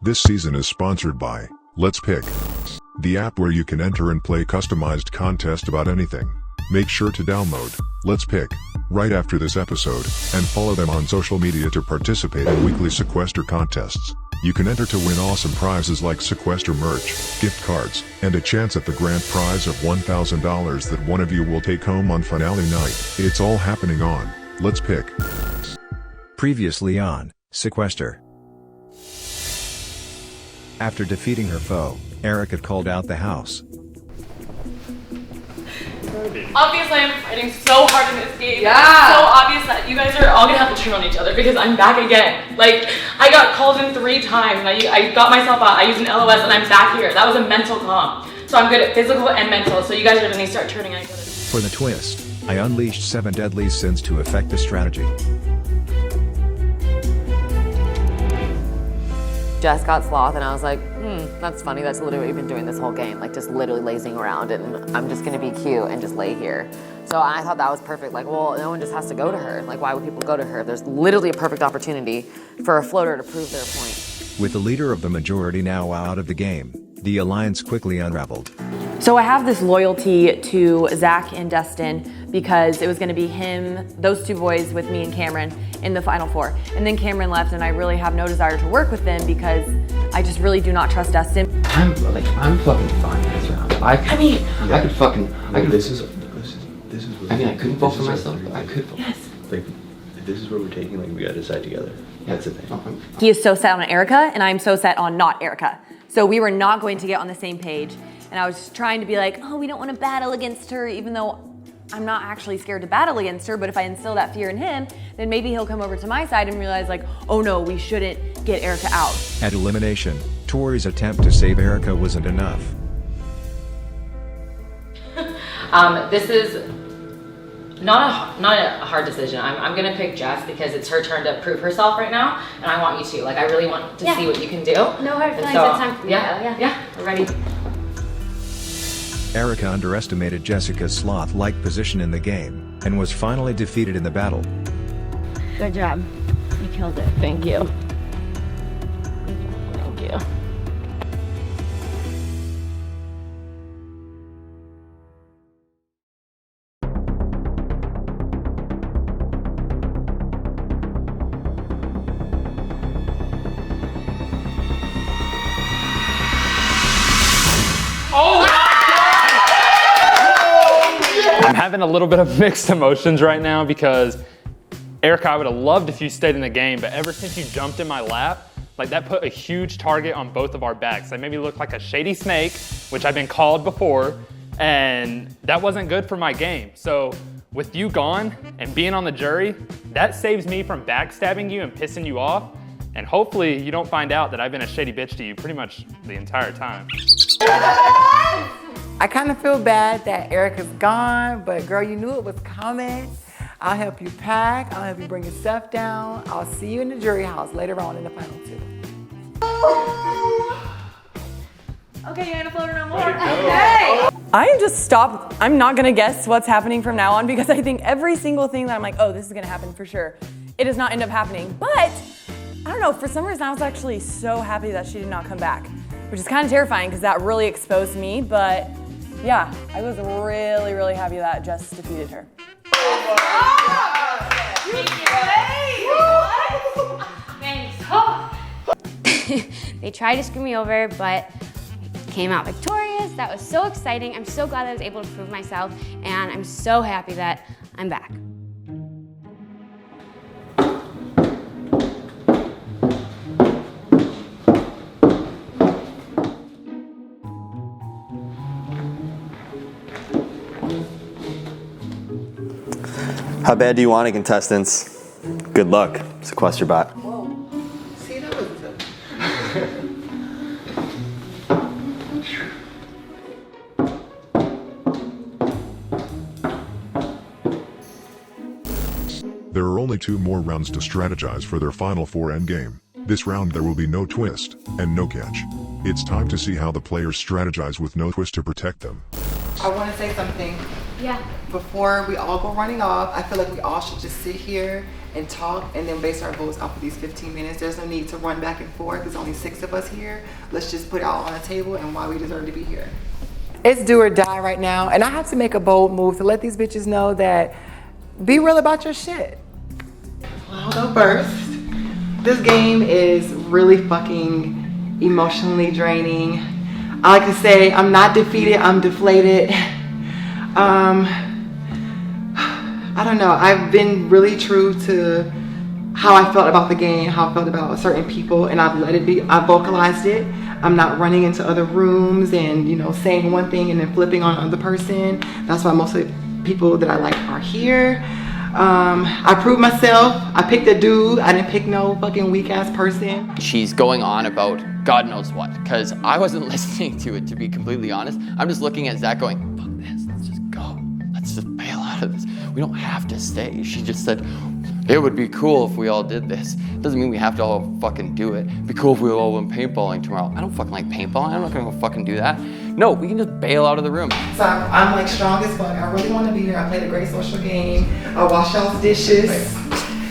This season is sponsored by Let's Pick, the app where you can enter and play customized contests about anything. Make sure to download Let's Pick right after this episode, and follow them on social media to participate in weekly Sequester contests. You can enter to win awesome prizes like Sequester merch, gift cards, and a chance at the grand prize of $1,000 that one of you will take home on finale night. It's all happening on Let's Pick. Previously on Sequester. After defeating her foe, Erica called out the house. Obviously, I'm fighting so hard in this game. Yeah. It's so obvious that you guys are all gonna have to turn on each other because I'm back again. Like, I got called in 3 times and I got myself out. I used an LOS and I'm back here. That was a mental calm. So I'm good at physical and mental. So you guys are gonna start turning on each other. For the twist, I unleashed 7 deadly sins to affect the strategy. Jess got sloth and I was like, that's funny, that's literally what we've been doing this whole game, like just literally lazing around and I'm just gonna be cute and just lay here. So I thought that was perfect, like, well, no one just has to go to her. Like, why would people go to her? There's literally a perfect opportunity for a floater to prove their point. With the leader of the majority now out of the game, the alliance quickly unraveled. So I have this loyalty to Zach and Dustin because it was going to be him, those 2 boys with me and Cameron in the final 4. And then Cameron left and I really have no desire to work with them because I just really do not trust Dustin. I'm fucking fine this round. I could fucking. This is. I mean, I couldn't vote for myself. I could vote. Yes. Like, if this is where we're taking, like, we gotta decide together. That's the thing. He is so set on Erica and I'm so set on not Erica. So we were not going to get on the same page. And I was just trying to be like, oh, we don't want to battle against her, even though I'm not actually scared to battle against her. But if I instill that fear in him, then maybe he'll come over to my side and realize, like, oh no, we shouldn't get Erica out. At elimination, Tori's attempt to save Erica wasn't enough. This is not a hard decision. I'm gonna pick Jess because it's her turn to prove herself right now, and I want you to. Like, I really want to see what you can do. No hard feelings. So, it's time for me. Yeah, we're ready. Erica underestimated Jessica's sloth-like position in the game, and was finally defeated in the battle. Good job. You killed it. Thank you. Thank you. I'm having a little bit of mixed emotions right now because Erica, I would have loved if you stayed in the game, but ever since you jumped in my lap, like, that put a huge target on both of our backs. That made me look like a shady snake, which I've been called before, and that wasn't good for my game. So with you gone and being on the jury, that saves me from backstabbing you and pissing you off. And hopefully you don't find out that I've been a shady bitch to you pretty much the entire time. I kind of feel bad that Erica's gone, but girl, you knew it was coming. I'll help you pack, I'll help you bring your stuff down. I'll see you in the jury house later on in the final 2. Okay, you ain't a floater no more. Okay. I just stopped. I'm not gonna guess what's happening from now on because I think every single thing that I'm like, oh, this is gonna happen for sure, it does not end up happening. But I don't know, for some reason I was actually so happy that she did not come back, which is kind of terrifying because that really exposed me. But yeah, I was really, really happy that Jess defeated her. They tried to screw me over, but I came out victorious. That was so exciting. I'm so glad that I was able to prove myself, and I'm so happy that I'm back. How bad do you want it, contestants? Good luck, Sequester bot. Whoa. See, that was good. There are only 2 more rounds to strategize for their final 4 endgame. This round there will be no twist, and no catch. It's time to see how the players strategize with no twist to protect them. I want to say something. Yeah. Before we all go running off, I feel like we all should just sit here and talk and then base our votes off of these 15 minutes. There's no need to run back and forth. There's only 6 of us here. Let's just put it all on the table and why we deserve to be here. It's do or die right now, and I have to make a bold move to let these bitches know that be real about your shit. Well, I'll go first. This game is really fucking emotionally draining. I like to say I'm not defeated, I'm deflated. I don't know, I've been really true to how I felt about the game, how I felt about certain people, and I've let it be, I've vocalized it. I'm not running into other rooms and, you know, saying one thing and then flipping on another person. That's why most of the people that I like are here. I proved myself. I picked a dude. I didn't pick no fucking weak ass person. She's going on about God knows what, because I wasn't listening to it, to be completely honest. I'm just looking at Zach going, fuck this, let's just go. Let's just bail out of this. We don't have to stay. She just said, it would be cool if we all did this. Doesn't mean we have to all fucking do it. It'd be cool if we all went paintballing tomorrow. I don't fucking like paintballing. I'm not gonna go fucking do that. No, we can just bail out of the room. So I'm like strong as fuck. I really want to be here. I played a great social game. I washed y'all's dishes.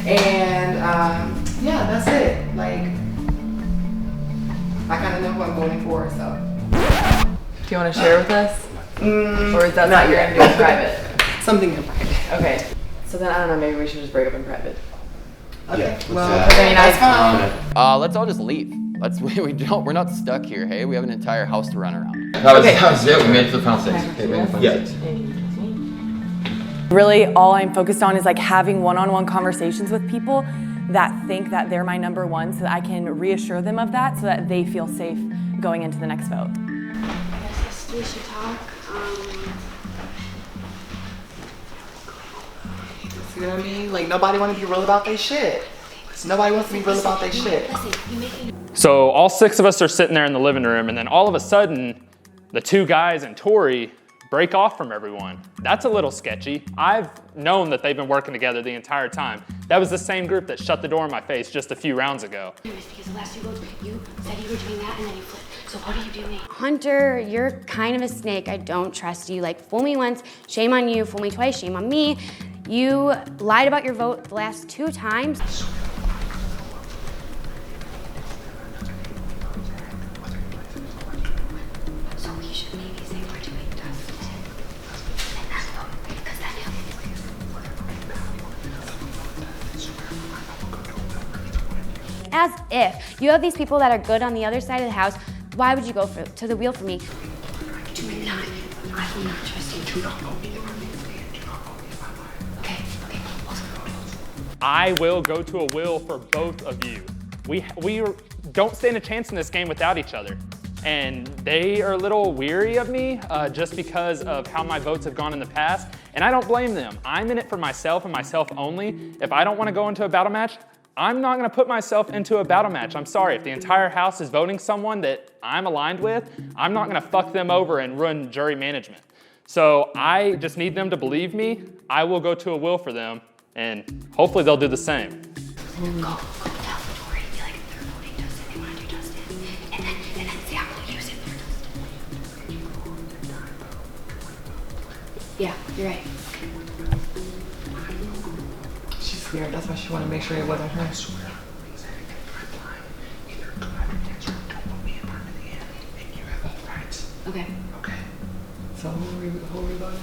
And yeah, that's it. Like, I kind of know who I'm voting for, so. Do you want to share with us? Or is that not something you're yet. gonna do in private? Something in private. Okay. So then I don't know, maybe we should just break up in private. Okay. Yeah, Well, I mean, that's fine. Let's all just leave. We're not stuck here, hey? We have an entire house to run around. That was it. We made it to the final 6. Okay, we made it to the final 6. Really, all I'm focused on is like having one-on-one conversations with people that think that they're my number one, so that I can reassure them of that, so that they feel safe going into the next vote. I guess we should talk. You know what I mean? Like, nobody want to be real about their shit. Nobody wants to be real about their shit. So all 6 of us are sitting there in the living room, and then all of a sudden, the 2 guys and Tori break off from everyone. That's a little sketchy. I've known that they've been working together the entire time. That was the same group that shut the door in my face just a few rounds ago. Because the last 2 votes, you said you were doing that and then you flipped. So what are you doing? Hunter, you're kind of a snake. I don't trust you. Like, fool me once, shame on you. Fool me twice, shame on me. You lied about your vote the last 2 times. So we should maybe say we're doing Dustin. And that's because then he'll... As if you have these people that are good on the other side of the house, why would you go to the wheel for me? Do not. I will not trust you. Do not vote me. I will go to a will for both of you. We don't stand a chance in this game without each other. And they are a little weary of me just because of how my votes have gone in the past. And I don't blame them. I'm in it for myself and myself only. If I don't want to go into a battle match, I'm not going to put myself into a battle match. I'm sorry. If the entire house is voting someone that I'm aligned with, I'm not going to fuck them over and ruin jury management. So I just need them to believe me. I will go to a will for them, and hopefully they'll do the same. Go tell Tori, be like, they're voting Dustin, they want to do Dustin. And then Zach will use it for Dustin. Yeah, you're right. She's scared. That's why she wanted to make sure it wasn't her. Okay. Okay. So who are we voting?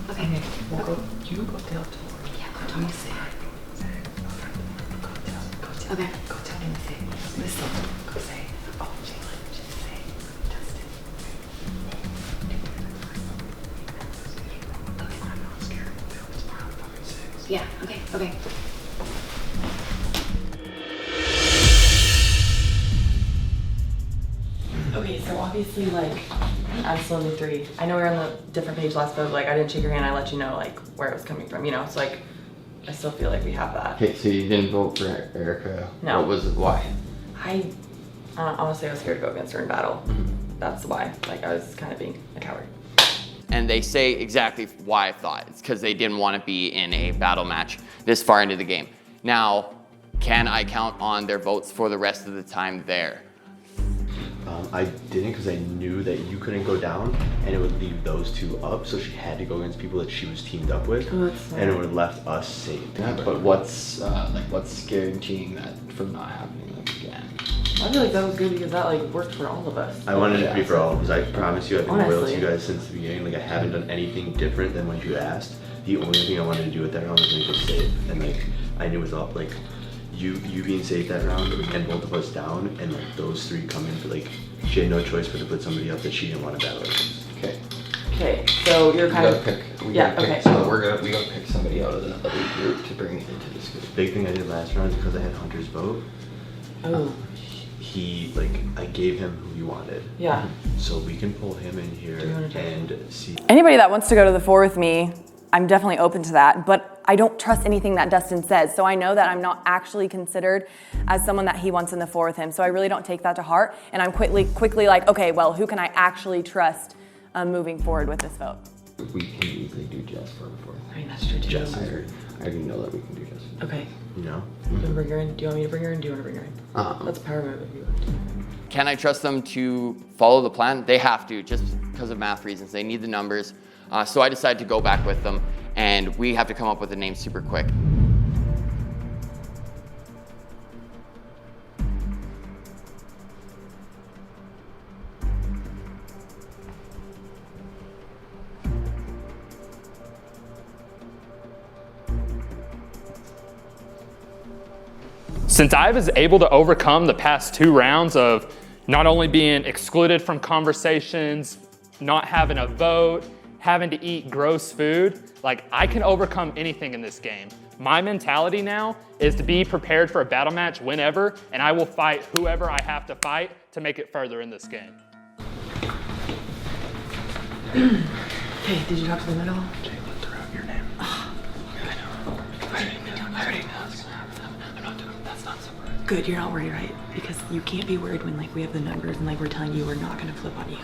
Okay. Well, you go tell Tori. Yeah, go tell Me me. say. Okay. Go tell him to say. Listen. Go say. Oh, Jalen, just say Dustin. I'm not scared. It's fine. Fucking 6. Yeah, okay, okay. Okay, so obviously, like, I'm still in the 3. I know we were on the different page last vote, but, like, I didn't shake your hand. I let you know, like, where it was coming from, you know? So, like, I still feel like we have that. Okay, so you didn't vote for Erica. No. What was it? Why? Honestly, I was scared to go against her in battle. that's why. Like, I was kind of being a coward. And they say exactly why I thought. It's because they didn't want to be in a battle match this far into the game. Now, can I count on their votes for the rest of the time there? I didn't because I knew that you couldn't go down and it would leave those two up, so she had to go against people that she was teamed up with, and it would have left us safe. Yeah, but what's guaranteeing that from not happening again? I feel like that was good because that like worked for all of us. I wanted it to be for all of us. I promise you I've been loyal to Honestly. you guys since the beginning. Like, I haven't done anything different than what you asked. The only thing I wanted to do with that round was make it safe, and like I knew it was up. Like you being safe that round and both of us down, and like those three coming for like she had no choice but to put somebody up that she didn't want to battle against. Okay. Okay, so you're kind of We yeah. gotta Okay. pick, so we gotta pick somebody out of the other group to bring into this group. Big thing I did last round is because I had Hunter's vote. Oh. He like I gave him who you wanted. Yeah. So we can pull him in here and see. Anybody that wants to go to the 4 with me, I'm definitely open to that, but I don't trust anything that Dustin says. So I know that I'm not actually considered as someone that he wants in the 4 with him. So I really don't take that to heart. And I'm quickly like, okay, well, who can I actually trust moving forward with this vote? We can easily do Jess for the 4th. I mean, that's true too. Jess, I already know that we can do Jess. Okay. You know? You want to bring her in? Do you want me to bring her in? Do you want to bring her in? That's a power move if you want to. Can I trust them to follow the plan? They have to, just because of math reasons. They need the numbers. So I decided to go back with them, and we have to come up with a name super quick. Since I was able to overcome the past 2 rounds of not only being excluded from conversations, not having a vote, having to eat gross food, like I can overcome anything in this game. My mentality now is to be prepared for a battle match whenever, and I will fight whoever I have to fight to make it further in this game. Okay, did you talk to them at all? Jayla threw out your name. I know. I already know what's gonna happen. I'm not doing that's not super. Good, you're not worried, right? Because you can't be worried when like we have the numbers and like we're telling you we're not gonna flip on you.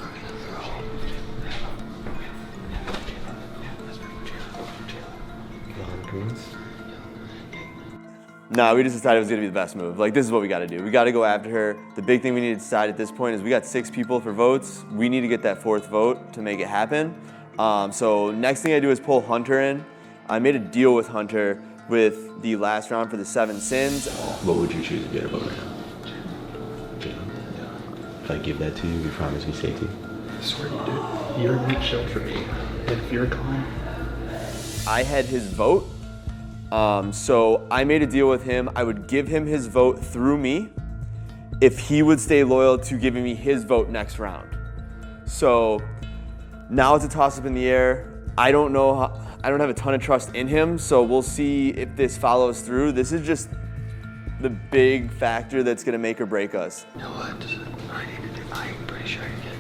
Nah, we just decided it was gonna be the best move. Like, this is what we gotta do. We gotta go after her. The big thing we need to decide at this point is we got 6 people for votes. We need to get that 4th vote to make it happen. So next thing I do is pull Hunter in. I made a deal with Hunter with the last round for the 7 sins. What would you choose if you had a vote right now? Jayla? If I give that to you, you promise me safety? I swear you do. You're a big shield for me. If you're gone. I had his vote. So I made a deal with him. I would give him his vote through me if he would stay loyal to giving me his vote next round. So now it's a toss up in the air. I don't know how, I don't have a ton of trust in him, so we'll see if this follows through. This is just the big factor that's gonna make or break us. You know what? I'm pretty sure I can get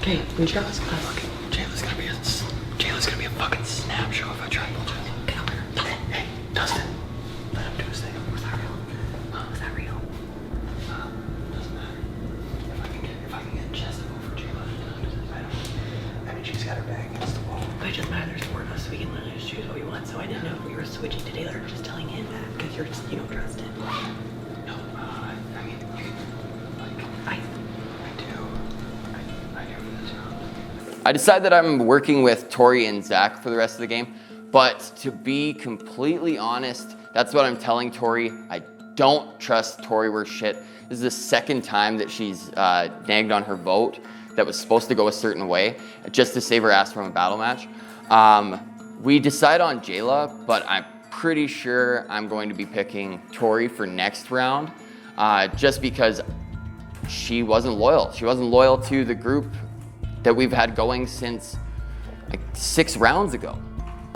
Okay, reach out. Jayla's gonna be a fucking snap show if I try to pull Jayla. Hey, Dustin. Let him do his thing. Was that real? Was that real? Doesn't matter. If I can get Jess to vote for Jayla, I mean, she's got her back against the wall. But it doesn't matter, there's 4 of us, so we can literally just choose what we want. So I didn't know if we were switching to Taylor or just telling him that because you're just, you don't trust him. No, I mean, you can, like, I do for this round. I decided that I'm working with Tori and Zach for the rest of the game, but to be completely honest, that's what I'm telling Tori. I don't trust Tori worth shit. This is the 2nd time that she's nagged on her vote that was supposed to go a certain way just to save her ass from a battle match. We decide on Jayla, but I'm pretty sure I'm going to be picking Tori for next round just because she wasn't loyal. She wasn't loyal to the group that we've had going since like 6 rounds ago.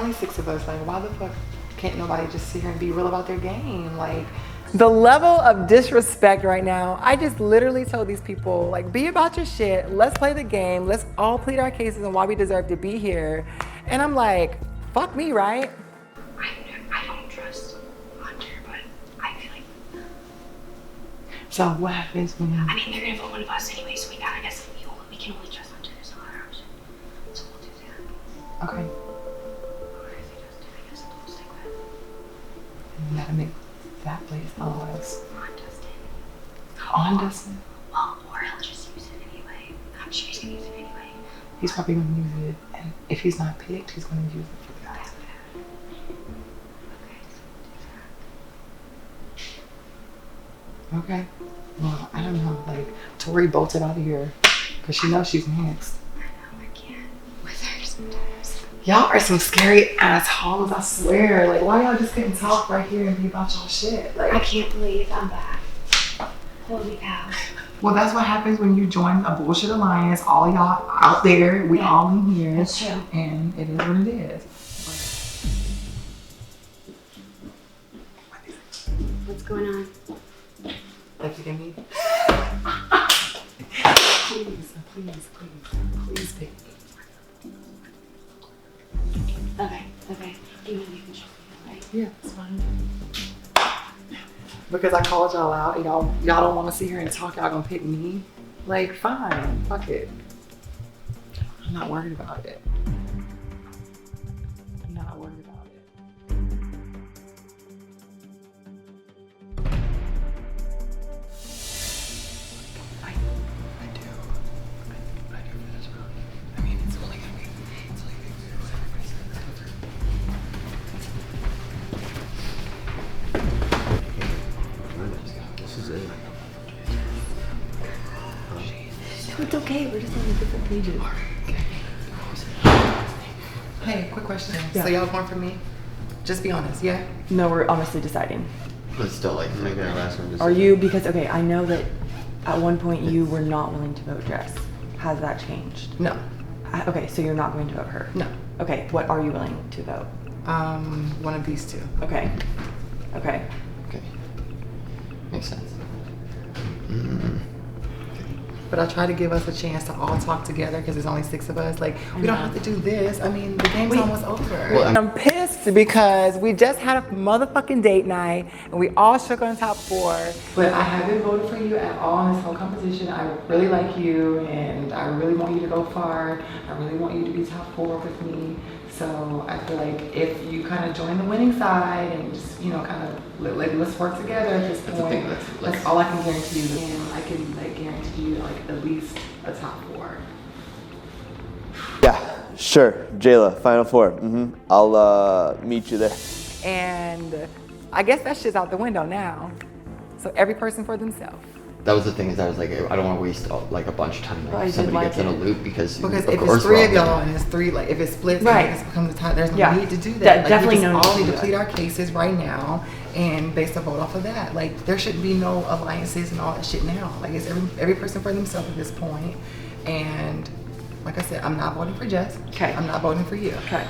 Only 6 of us. Like, why the fuck can't nobody just sit here and be real about their game? Like, the level of disrespect right now. I just literally told these people, like, be about your shit. Let's play the game. Let's all plead our cases and why we deserve to be here. And I'm like, fuck me, right? I don't trust Hunter, but I feel like. So what happens when? I mean, they're gonna vote one of us anyway, so I guess we can only trust Hunter. There's no other option. So we'll do that. Okay. Or if he doesn't, I guess we'll stick with. You gotta make that place otherwise. On Dustin. On Dustin? Well, or he'll just use it anyway. I'm sure he's gonna use it anyway. He's probably gonna use it, and if he's not picked, he's gonna use it for the guys. Okay. Well, I don't know. Like, Tori bolted out of here because she knows she's next. I know, I can't with her sometimes. Y'all are some scary assholes, I swear. Like, why y'all just couldn't talk right here and be about y'all shit? Like, I can't believe I'm back. Holy cow. well, that's what happens when you join a bullshit alliance. All y'all out there, we all in here. That's true. And it is what it is. What's going on? Like you can meet. Please pick me. Okay. You know you can trust me, right? Yeah, that's fine. Because I called y'all out and y'all don't want to sit here and talk, y'all gonna pick me. Like, fine, fuck it. I'm not worried about it. I'm not worried about it. It's okay, we're just on different pages. Hey, quick question. So y'all going for me? Just be honest, yeah? No, we're honestly deciding. But still, like, maybe our last one. Are you, because, okay, I know that at one point you were not willing to vote Jess. Has that changed? No. Okay, so you're not going to vote her? No. Okay, what are you willing to vote? One of these two. Okay. Okay. Makes sense. But I try to give us a chance to all talk together because there's only 6 of us. Like, we don't have to do this. I mean, the game's almost over. Well, I'm pissed because we just had a motherfucking date night and we all shook on top 4. But I haven't voted for you at all in this whole competition. I really like you and I really want you to go far. I really want you to be top 4 with me. So I feel like if you kind of join the winning side and just, you know, kind of like let's work together at this point. That's all I can guarantee you. And I can like guarantee you like at least a top 4. Yeah, sure. Jayla, Final 4. I'll meet you there. And I guess that shit's out the window now. So every person for themselves. That was the thing, is I was like, I don't want to waste like a bunch of time. Like, I did somebody like gets in a it. loop because If of it's course 3 we're of all y'all gonna- and it's 3, like if it splits, Right. it's becomes the time. There's no Yeah. need to do that. Like, Definitely we just no need all to need do to that. plead our cases right now and base a vote off of that. Like there should be no alliances and all that shit now. Like it's every person for themselves at this point. And like I said, I'm not voting for Jess. Okay. I'm not voting for you. Okay.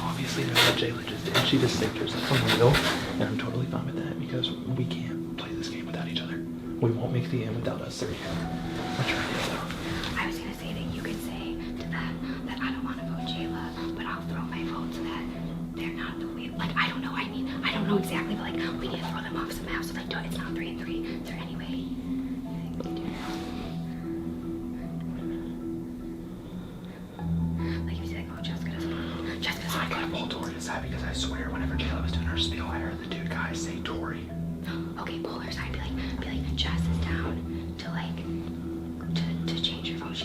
Obviously, there's what Jayla just did. She just saved herself from Will, and I'm totally fine with that because we can't play this game without each other. We won't make the end without us 3. What's your idea, though? I was gonna say that you could say to them that I don't want to vote Jayla, but I'll throw my vote so that they're not the way. Like I don't know. I mean, I don't know exactly, but like we need to throw them off somehow. So like, it's not 3 and 3. Is there any way you can do that? Like if you say, oh, Jessica doesn't want. Jessica's I not gotta pull Tori aside because I swear, whenever Jayla was doing her spiel, I heard the dude guy say Tori. Okay, pull her aside. Be like, Jess is down to like to change her vote.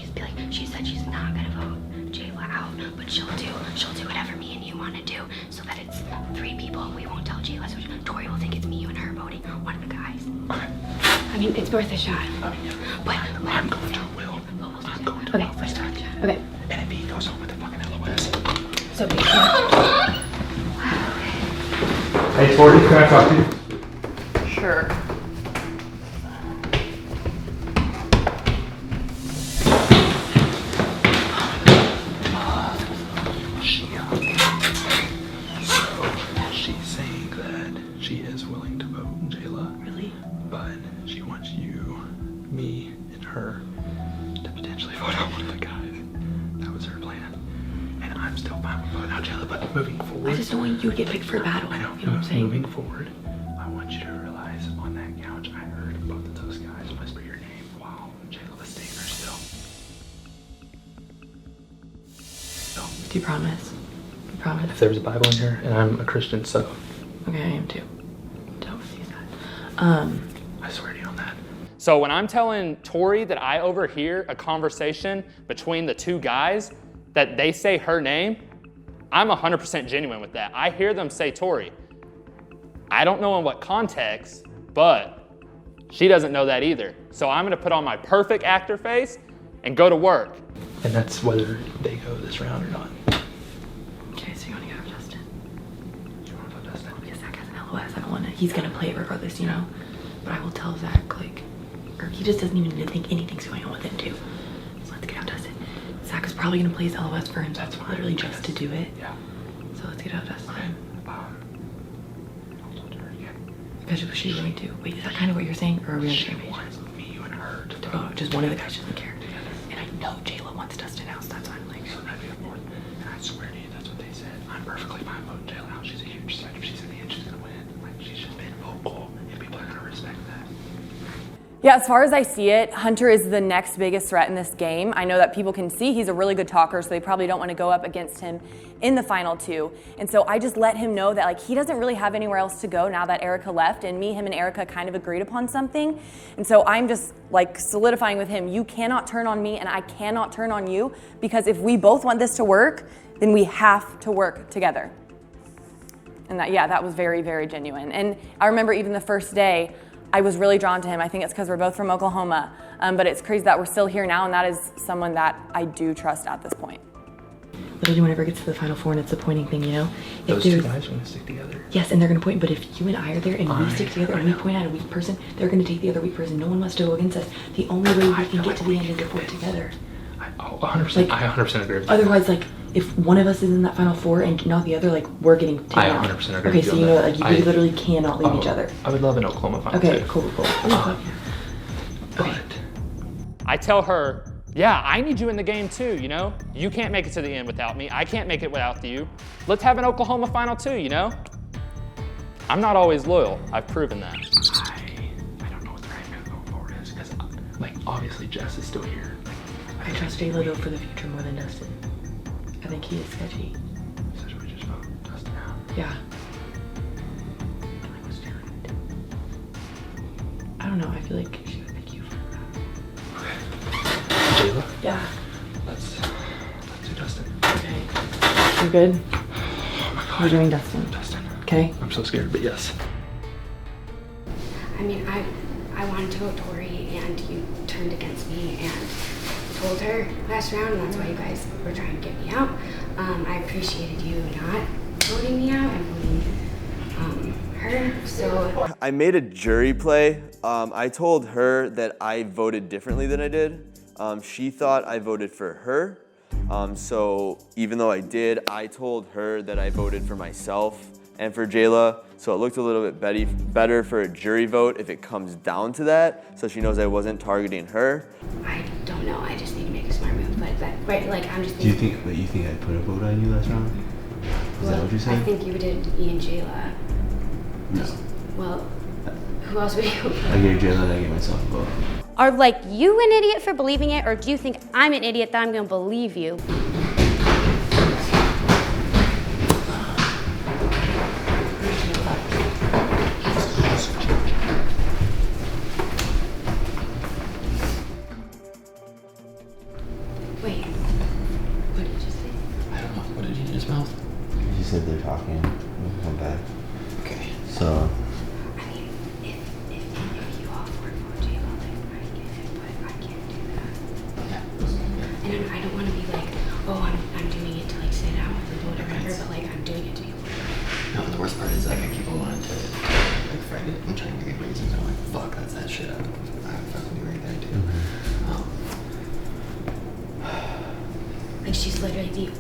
She said she's not gonna vote Jayla out, but she'll do whatever me and you want to do, so that it's 3 people. We won't tell Jayla. So Tori will think it's me, you, and her voting one of the guys. Okay. I mean, it's worth a shot. I mean, yeah. But I'm going to Will. I'm going to okay, Will this time. Okay. And if he goes home with the fucking LOS. So be Hey, Tori, can I talk to you? Sure. her to potentially vote out one of the guys. That was her plan. And I'm still fine with voting out Jayla, but moving forward. I just don't want you to get picked for a battle. I know, you know what I'm saying? Moving forward, I want you to realize on that couch, I heard both of those guys whisper your name while Jayla was staying there still. So, Do you promise? You promise? if there was a Bible in here, and I'm a Christian, so Okay, I am too. Don't refuse that. I swear to you on that. So when I'm telling Tori that I overhear a conversation between the two guys, that they say her name, I'm 100% genuine with that. I hear them say Tori. I don't know in what context, but she doesn't know that either. So I'm gonna put on my perfect actor face and go to work. And that's whether they go this round or not. Okay, so you want to go with Dustin? You want to vote Dustin? Because Zach has an LOS. I don't want to. He's gonna play it regardless, you know. But I will tell Zach, like, or he just doesn't even think anything's going on with him too. So let's get out Dustin. Zach is probably gonna play his LOS for him. That's literally just to do it. Yeah. So let's get out Dustin. Okay. I'll talk to her again. Because who's she going to? Wait, is that kind of what you're saying, or are we on the She same page? wants me, you, and her to Oh, vote. just one of the guys doesn't care. And I know Jayla wants Dustin out, so that's why I'm like. So that'd be important. And I swear to you, that's what they said. I'm perfectly fine voting Jayla out. She's a huge side. If she's in the end, she's gonna win. Like, she's just been vocal, and people are gonna respect that. Yeah, as far as I see it, Hunter is the next biggest threat in this game. I know that people can see he's a really good talker, so they probably don't want to go up against him in the final two. And so I just let him know that like he doesn't really have anywhere else to go now that Erica left, and him and Erica kind of agreed upon something. And so I'm just like solidifying with him, you cannot turn on me and I cannot turn on you, because if we both want this to work, then we have to work together. And that, yeah, that was very, very genuine. And I remember even the first day, I was really drawn to him. I think it's because we're both from Oklahoma, but it's crazy that we're still here now, and that is someone that I do trust at this point. Literally, whenever it gets to the final four and it's a pointing thing, you know? Those two guys are gonna stick together. Yes, and they're gonna point, but if you and I are there and we stick together and we point out a weak person, they're gonna take the other weak person. No one wants to go against us. The only way we can get to the end is if we're together. 100%. I 100% agree with you. Otherwise, like, if one of us is in that final four and not the other, like, we're getting taken I out. 100% agree Okay, with you so on you know, that. like, you literally cannot leave each other. I would love an Oklahoma final Okay, too. cool. But I tell her, yeah, I need you in the game too, you know? You can't make it to the end without me. I can't make it without you. Let's have an Oklahoma final too, you know? I'm not always loyal. I've proven that. I don't know what the right move going forward is, because, like, obviously Jess is still here. I trust Jayla though for the future more than Dustin. I think he is sketchy. So should we just vote Dustin out? Yeah. I don't know, I feel like she would pick you for that. Jayla? Yeah. Let's do Dustin. Okay. You're good? Oh my God. We're doing Dustin. Dustin. Okay? I'm so scared, but yes. I mean, I wanted to vote Tori, and you turned against me and told her last round, and that's why you guys were trying to get me out. I appreciated you not voting me out and voting her, so. I made a jury play. I told her that I voted differently than I did. She thought I voted for her. So even though I did, I told her that I voted for myself and for Jayla. So it looked a little bit better for a jury vote if it comes down to that. So she knows I wasn't targeting her. I don't know, I just need to make a smart move, but right, like, I'm just Do you think I put a vote on you last round? Is that what you said? I think you did Ian Jayla. No. Well, who else would you? I gave Jayla and I gave myself a vote. Are like you an idiot for believing it, or do you think I'm an idiot that I'm gonna believe you? Wait, what did you say? I don't know. What did you just mouth? You said they're talking. We'll come back. Okay. So. I mean, if you all work for Jayla, like, I get it, but I can't do that. Yeah. And I don't want to be like, oh, I'm doing it to like sit out with the vote or whatever, but like I'm doing it to be work. No, the worst part is like people wanted to like fight it and trying to give reasons. I'm like, fuck, that's that shit. I would fucking do right there too. Like she's literally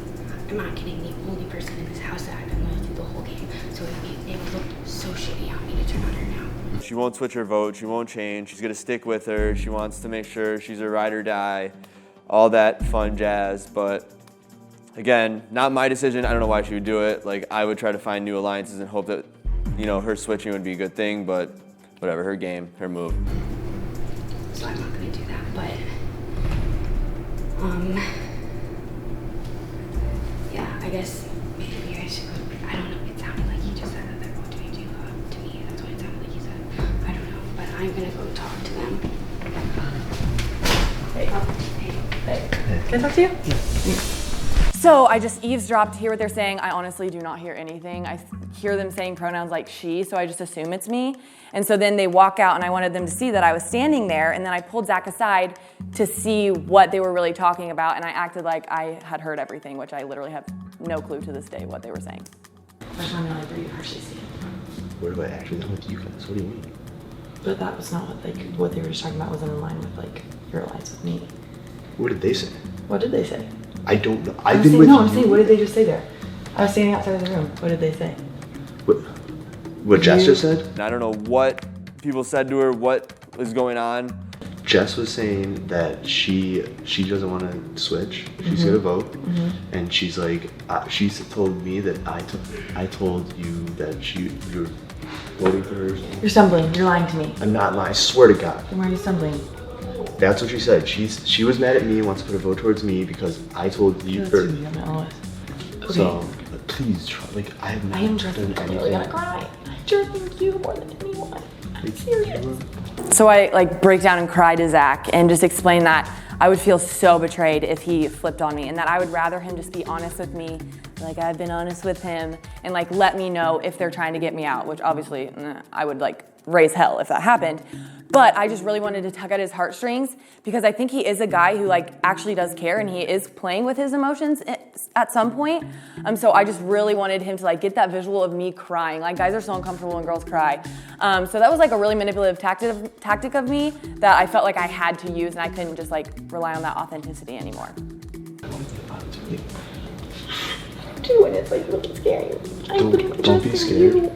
I'm not kidding, the only person in this house that I've been loyal to the whole game. So it would look so shitty on me to turn on her now. She won't switch her vote. She won't change. She's gonna stick with her. She wants to make sure she's a ride or die, all that fun jazz. But again, not my decision. I don't know why she would do it. Like, I would try to find new alliances and hope that, you know, her switching would be a good thing. But whatever, her game, her move. So I'm not gonna do that. But yeah, I guess maybe I should go. I don't know. It sounded like he just said that they're both doing to me. That's what it sounded like he said. I don't know, but I'm gonna go talk to them. Hey. Can I talk to you? So I just eavesdropped to hear what they're saying. I honestly do not hear anything. I hear them saying pronouns like she, so I just assume it's me. And so then they walk out, and I wanted them to see that I was standing there, and then I pulled Zach aside to see what they were really talking about, and I acted like I had heard everything, which I literally have no clue to this day what they were saying. First time in my life where you harshly see it. Where do I actually done with you guys? What do you mean? But that was not what they were just talking about wasn't in line with your alliance with me. What did they say? What did they say? I don't know. I'm saying, what did they just say there? I was standing outside of the room. What did they say? What Jess just said? I don't know what people said to her, what was going on. Jess was saying that she doesn't want to switch. She's gonna vote, and she's like, she told me that I told you that you're voting for her. You're stumbling. You're lying to me. I'm not lying. I swear to God. Then why are you stumbling? That's what she said. She was mad at me and wants to put a vote towards me because I told you. Okay. So please try. Like, I have not done anything. I'm really gonna cry. I trust you more than anyone. I'm serious. So I break down and cry to Zach and just explain that I would feel so betrayed if he flipped on me, and that I would rather him just be honest with me, like I've been honest with him, and let me know if they're trying to get me out, which obviously I would raise hell if that happened. But I just really wanted to tug at his heartstrings because I think he is a guy who actually does care, and he is playing with his emotions at some point. So I just really wanted him to get that visual of me crying. Guys are so uncomfortable when girls cry. So that was a really manipulative tactic of me that I felt like I had to use, and I couldn't just rely on that authenticity anymore. Too, and it's really scary. Don't be scared.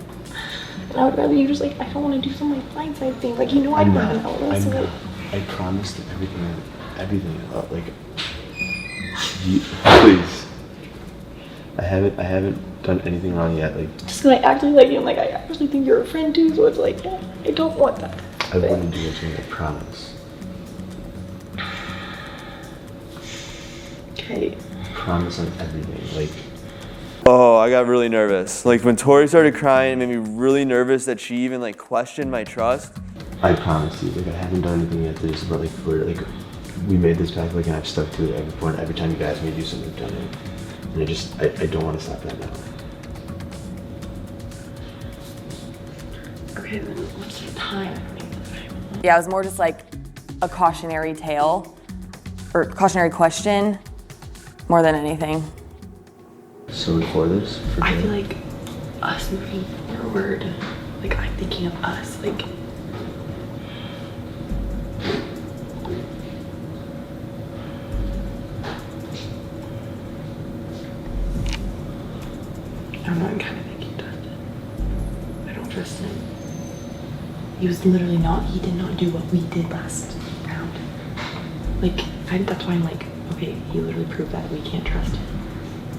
And I would rather you just I don't want to do some blindside things. I'd rather not. I promised everything. Please. I haven't done anything wrong yet. Just because I actually like you, I actually think you're a friend too. So it's I don't want that. I wouldn't do it. I promise. Okay. Promise on everything. Oh, I got really nervous. When Tori started crying, it made me really nervous that she even questioned my trust. I promise you, I haven't done anything yet. This, but we made this pact, and I've stuck to it at every point. Every time you guys me do something, I've done it. And I don't want to stop that now. Okay, then what's the time? Yeah, it was more just a cautionary tale or cautionary question more than anything. So for this? I feel us moving forward, I'm thinking of us, I'm not kind of thinking Dustin. I don't trust him. He was literally he did not do what we did last round. That's why I'm okay, he literally proved that we can't trust him.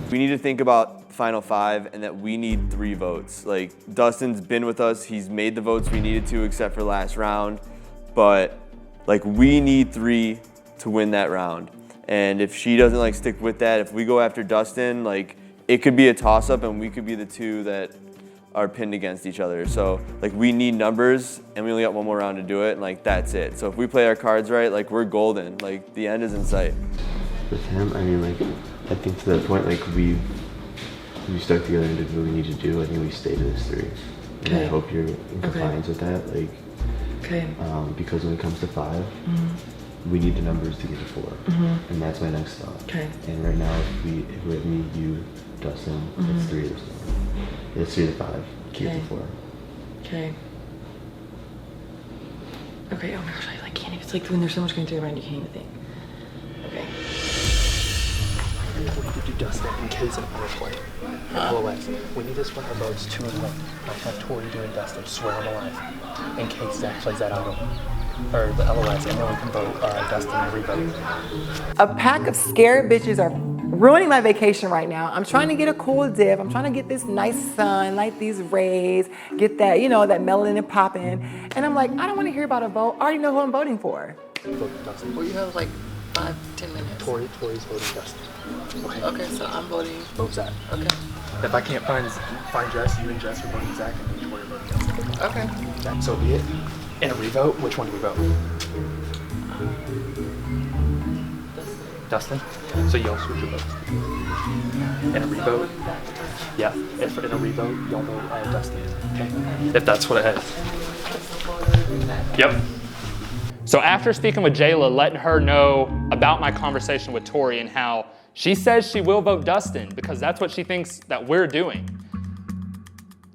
We need to think about Final Five and that we need 3 votes. Dustin's been with us. He's made the votes we needed to except for last round. But we need 3 to win that round. And if she doesn't stick with that, if we go after Dustin, it could be a toss-up and we could be the 2 that are pinned against each other. So we need numbers and we only got 1 more round to do it, and that's it. So if we play our cards right, we're golden. The end is in sight. With him, I think to that point, we stuck together and did what we need to do. I think we stay to this 3. And I hope you're in compliance with that. Because when it comes to 5, we need the numbers to get to 4. And that's my next thought. Okay. And right now, if we have me, you, Dustin, it's 3 of us. It's 3 to 5. Keep it to 4. Okay. Okay, oh my gosh, I can't even, it's when there's so much going through your mind, you can't even think. Okay. We need to do Dustin in case of underplay. LOS. We need to split our votes 2 and 1. Like have Tori doing Dustin, swear on the life. In case Zach plays that idol. Or the LOS, and then we can vote Dustin and revote. A pack of scared bitches are ruining my vacation right now. I'm trying to get a cool dip. I'm trying to get this nice sun, like these rays, get that, you know, that melanin popping. And I'm like, I don't want to hear about a vote. I already know who I'm voting for. Vote Dustin. Well, you have like 5-10 minutes. Tori's voting Dustin. Okay. Okay, so I'm voting. Vote Zach. Okay. If I can't find Jess, you and Jess are voting Zach, and me and Tori are voting Dustin. Okay. Zach, so be it. In a revote, which one do we vote? Dustin? So y'all switch your votes. In a revote? Yeah, if in a revote, y'all vote Dustin. Okay? If that's what it is. Yep. So after speaking with Jayla, letting her know about my conversation with Tori and how she says she will vote Dustin because that's what she thinks that we're doing.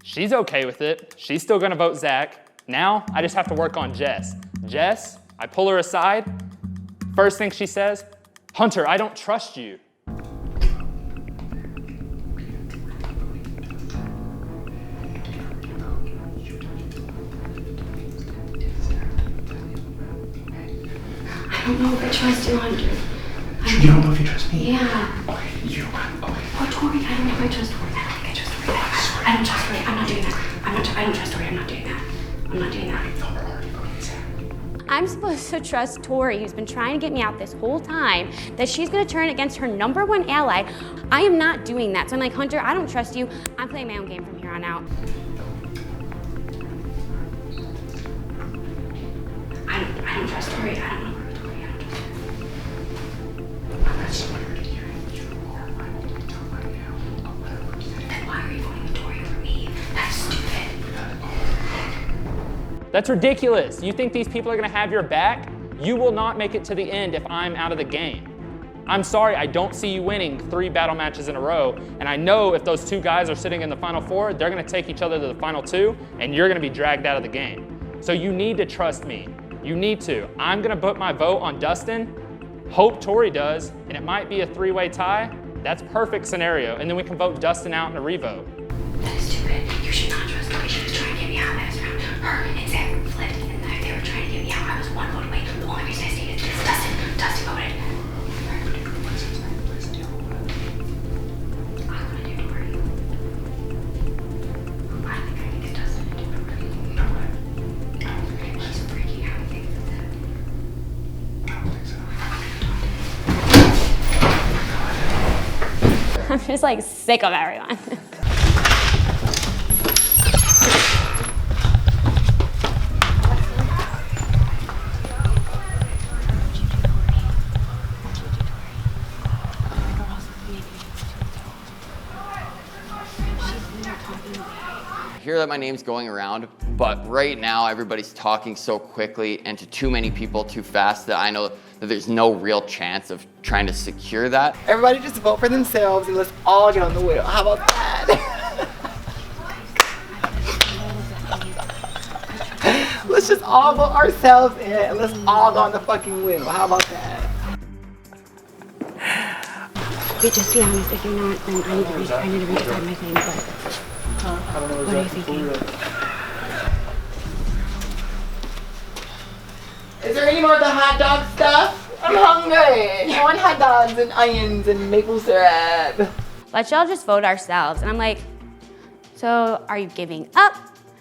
She's okay with it. She's still gonna vote Zach. Now, I just have to work on Jess. Jess, I pull her aside. First thing she says, Hunter, I don't trust you. I don't know if I trust you, Hunter. You don't know if you trust me? Yeah. Okay, you don't. Okay. Oh, Tori, I don't know if I trust Tori. I don't think I trust Tori. I don't trust Tori. I'm not doing that. I don't trust Tori. I'm not doing that. I'm not doing that. I'm supposed to trust Tori, who's been trying to get me out this whole time, that she's gonna turn against her #1 ally. I am not doing that. So I'm like, Hunter, I don't trust you. I'm playing my own game from here on out. I don't trust Tori. I don't know where Tori. I don't trust her. I'm not sure what you're doing. You are my only top right now. 100%. Then why are you voting with Tori over me? That's stupid. That's ridiculous. You think these people are gonna have your back? You will not make it to the end if I'm out of the game. I'm sorry, I don't see you winning 3 battle matches in a row, and I know if those 2 guys are sitting in the final 4, they're gonna take each other to the final 2, and you're gonna be dragged out of the game. So you need to trust me. You need to. I'm gonna put my vote on Dustin, hope Tori does, and it might be a 3-way tie. That's perfect scenario, and then we can vote Dustin out in a revote. That is stupid. You should not trust Tori. She was trying to get me out last round. Her and Zach flipped, and they were trying to get me out. I was 1 vote away. The only reason I stayed is because Dustin voted. I want to do Tori. I think I can get Dustin to do Tori. No way. She's freaking out. I don't think so. I'm just like sick of everyone. I hear that my name's going around, but right now everybody's talking so quickly and to too many people too fast that I know that there's no real chance of trying to secure that. Everybody just vote for themselves and let's all get on the wheel. How about that? Let's just all vote ourselves in and let's all go on the fucking wheel. How about that? Okay, just be honest. If you're not, then I need to redecide my thing. But what are you thinking? Is there any more of the hot dog stuff? I'm hungry. I want hot dogs and onions and maple syrup. Let's y'all just vote ourselves. And I'm like, so are you giving up?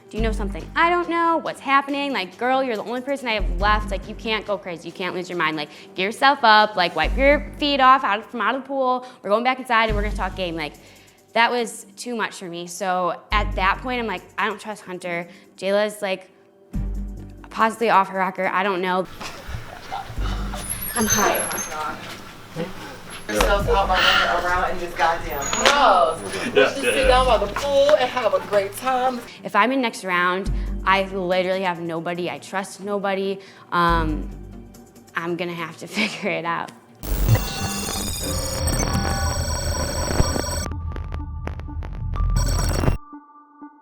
Do you know something I don't know? What's happening? Like, girl, you're the only person I have left. Like, you can't go crazy. You can't lose your mind. Like, get yourself up. Like, wipe your feet off from out of the pool. We're going back inside and we're gonna talk game. Like, that was too much for me. So at that point, I'm like, I don't trust Hunter. Jayla's like possibly off her rocker. I don't know. I'm high. Yourselves out around in this goddamn house. Let's just sit down by the pool and have a great time. If I'm in next round, I literally have nobody. I trust nobody. I'm gonna have to figure it out.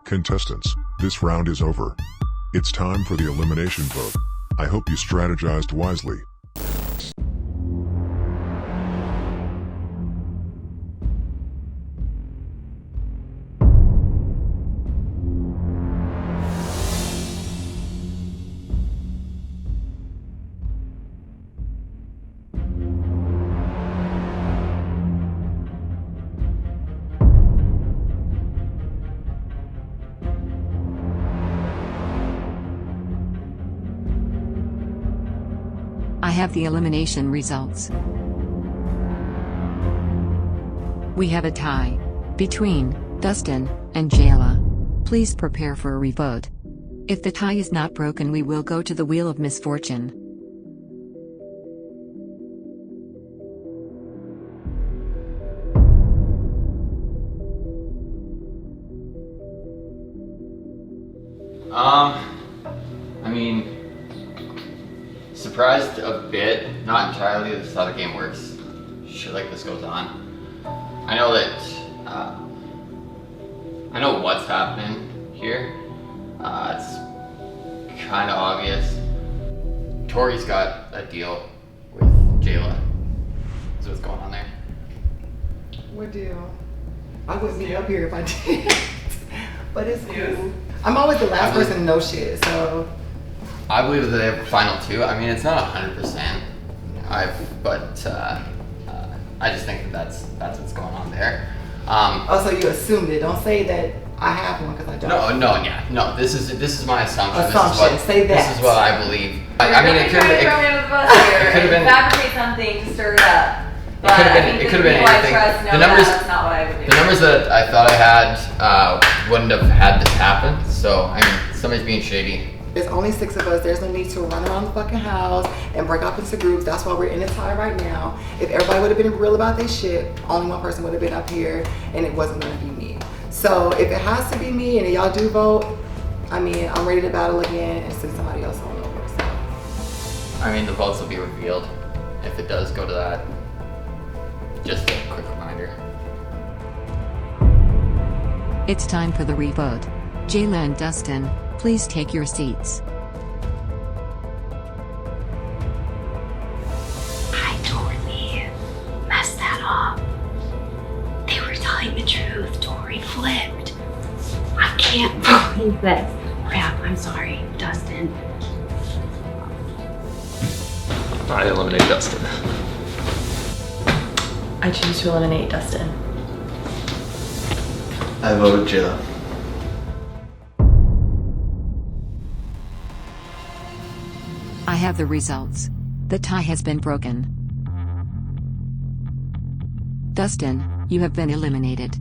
Contestants, this round is over. It's time for the elimination vote. I hope you strategized wisely. have the elimination results. We have a tie between Dustin and Jayla. Please prepare for a revote. If the tie is not broken, we will go to the Wheel of Misfortune. I mean, surprised a bit, not entirely. This is how the game works. Shit like this goes on. I know that, I know what's happening here. It's kind of obvious. Tori's got a deal with Jayla. Is what's going on there. What deal? I wouldn't be up here if I did. But it's cool. I'm always the last person to know shit, so. I believe that they have a final two. I mean, it's not 100%. But I just think that that's what's going on there. Oh, so you assumed it. Don't say that I have one, because I don't. No. This is my assumption. Say that. This is what I believe. I mean, it could have been. Fabricate something to stir it up. It could have been anything. The numbers. That's not what I would do. The numbers that I thought I had wouldn't have had this happen. So I mean, somebody's being shady. There's only 6 of us. There's no need to run around the fucking house and break up into groups. That's why we're in a tie right now. If everybody would have been real about their shit, only one person would have been up here, and it wasn't gonna be me. So if it has to be me and y'all do vote, I mean, I'm ready to battle again and send somebody else on over. So. I mean, the votes will be revealed if it does go to that. Just a quick reminder. It's time for the revote. Jayla and Dustin, please take your seats. I totally messed that up. They were telling the truth. Tori flipped. I can't believe this. Crap, I'm sorry, Dustin. I eliminate Dustin. I choose to eliminate Dustin. I voted Jayla. I have the results. The tie has been broken. Dustin, you have been eliminated.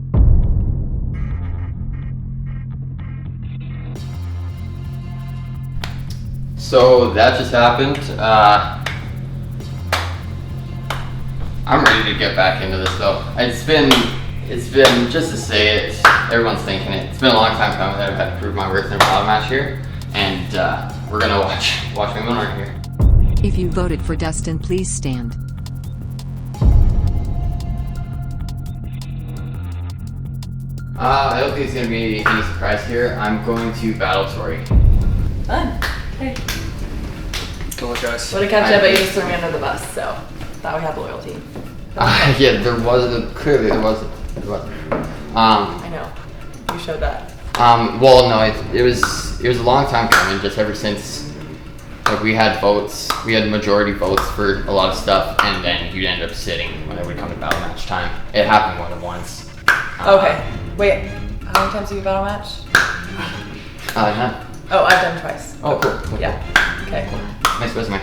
So that just happened. I'm ready to get back into this though. It's been just to say it, everyone's thinking it. It's been a long time coming that I've had to prove my worth in a battle match here. And we're gonna watch me win right here. If you voted for Dustin, please stand. I don't think it's gonna be any surprise here. I'm going to battle Tori. Fun. Okay. Good luck, guys. Would have kept it, but you just threw me under the bus, so thought we had loyalty. Yeah, there wasn't. Clearly, there wasn't. I know. You showed that. Well, no, it was a long time coming. Just ever since, like, we had votes, we had majority votes for a lot of stuff, and then you'd end up sitting when it would come to battle match time. It happened more than once. Okay. Wait. How many times have you battle matched? Yeah. Oh, I've done twice. Oh, cool. Yeah. Okay. Nice resume.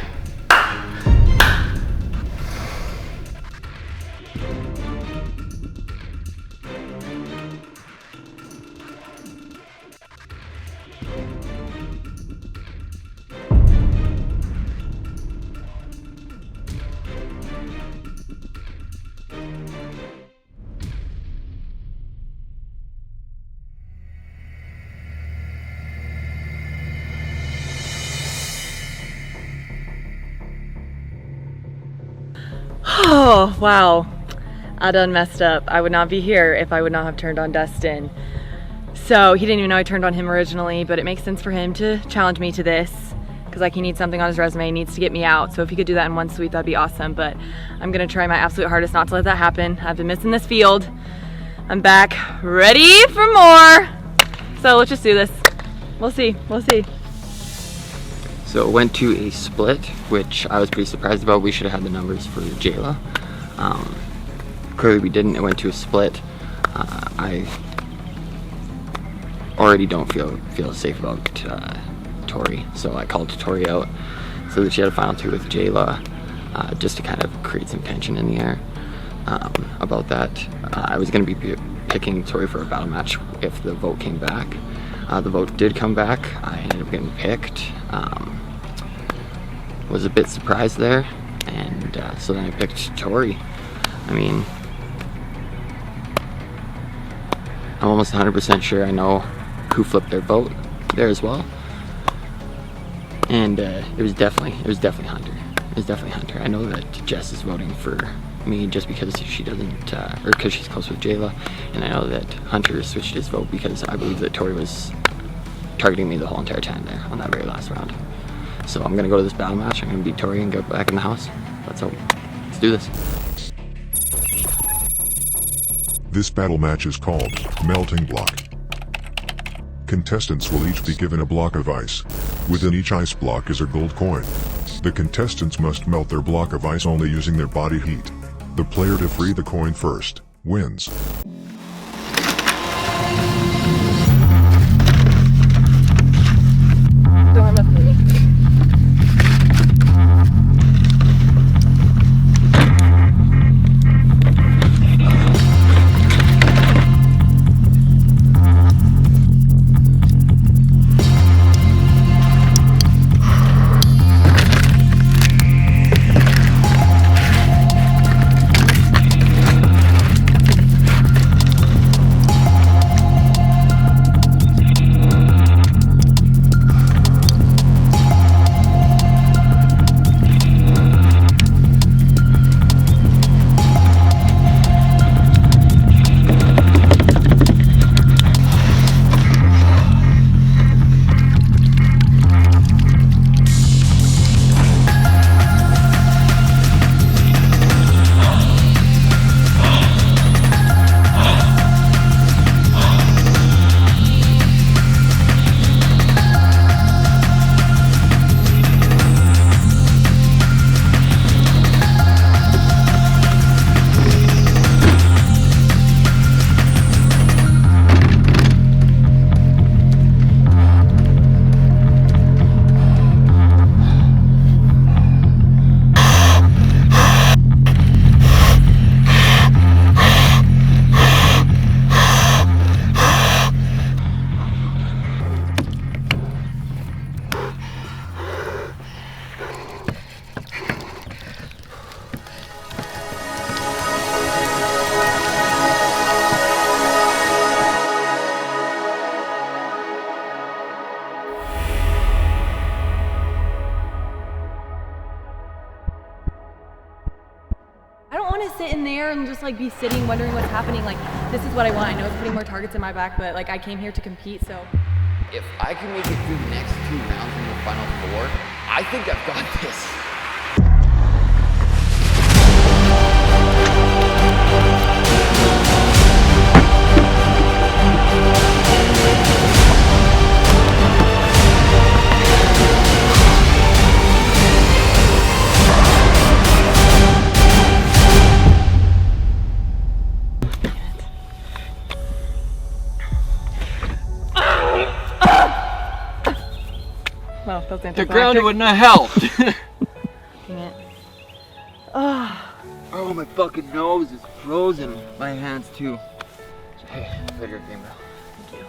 Oh, wow. I done messed up. I would not be here if I would not have turned on Dustin. So he didn't even know I turned on him originally, but it makes sense for him to challenge me to this because like he needs something on his resume, he needs to get me out. So if he could do that in one sweep, that'd be awesome. But I'm gonna try my absolute hardest not to let that happen. I've been missing this field. I'm back ready for more. So let's just do this. We'll see. So it went to a split, which I was pretty surprised about. We should have had the numbers for Jayla. Clearly we didn't. It went to a split. I already don't feel safe about Tori, so I called Tori out so that she had a final two with Jayla. just to kind of create some tension in the air about that. I was going to be picking Tori for a battle match if the vote came back. The vote did come back. I ended up getting picked. Was a bit surprised there, and so then I picked Tori. I mean, I'm almost 100% sure I know who flipped their vote there as well. And it was definitely Hunter. It was definitely Hunter. I know that Jess is voting for me just because she doesn't, or because she's close with Jayla, and I know that Hunter switched his vote because I believe that Tori was targeting me the whole entire time there on that very last round. So I'm gonna go to this battle match. I'm gonna beat Tori and go back in the house. Let's hope. Let's do this. This battle match is called Melting Block. Contestants will each be given a block of ice. Within each ice block is a gold coin. The contestants must melt their block of ice only using their body heat. The player to free the coin first wins. I don't want to sit in there and just like be sitting wondering what's happening. Like, this is what I want. I know it's putting more targets in my back, but like I came here to compete, so. If I can make it through the next 2 rounds in the final 4, I think I've got this. Well, those The ground wouldn't have helped. Dang it. Oh, my fucking nose is frozen. My hands too. Hey, play your game now. Thank you.